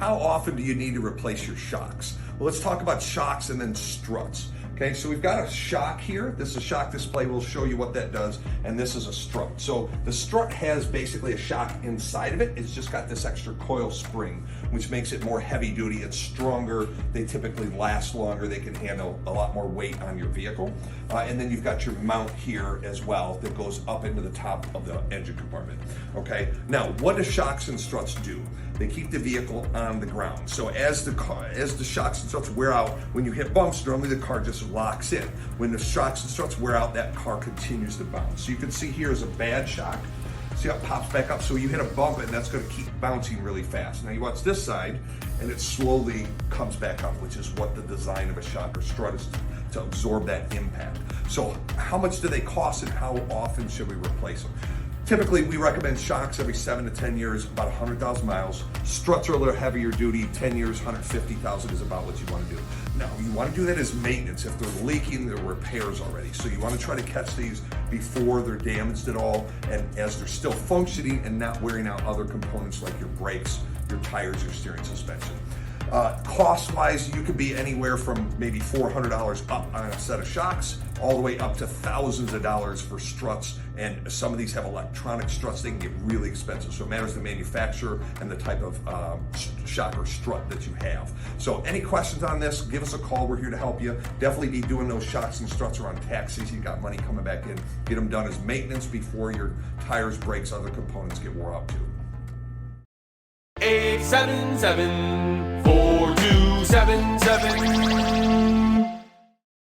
how often do you need to replace your shocks? Well, let's talk about shocks and then struts. Okay, so we've got a shock here. This is a shock display. We'll show you what that does. And this is a strut. So the strut has basically a shock inside of it. It's just got this extra coil spring, which makes it more heavy duty. It's stronger. They typically last longer. They can handle a lot more weight on your vehicle. And then you've got your mount here as well that goes up into the top of the engine compartment. Okay, now what do shocks and struts do? They keep the vehicle on the ground. So as the shocks and struts wear out, when you hit bumps, normally the car just locks in. When the shocks and struts wear out, that car continues to bounce. So you can see here is a bad shock. See how it pops back up? So you hit a bump and that's gonna keep bouncing really fast. Now you watch this side and it slowly comes back up, which is what the design of a shock or strut is, to absorb that impact. So how much do they cost and how often should we replace them? Typically, we recommend shocks every 7 to 10 years, about 100,000 miles. Struts are a little heavier duty, 10 years, 150,000 is about what you want to do. Now, you want to do that as maintenance. If they're leaking, they're repairs already. So you want to try to catch these before they're damaged at all, and as they're still functioning and not wearing out other components like your brakes, your tires, your steering suspension. Cost-wise, you could be anywhere from maybe $400 up on a set of shocks, all the way up to thousands of dollars for struts, and some of these have electronic struts. They can get really expensive, so it matters the manufacturer and the type of shock or strut that you have. So any questions on this, give us a call. We're here to help you. Definitely be doing those shocks and struts around tax season. You got money coming back in. Get them done as maintenance before your tires, brakes, other components get wore out too. 877-4277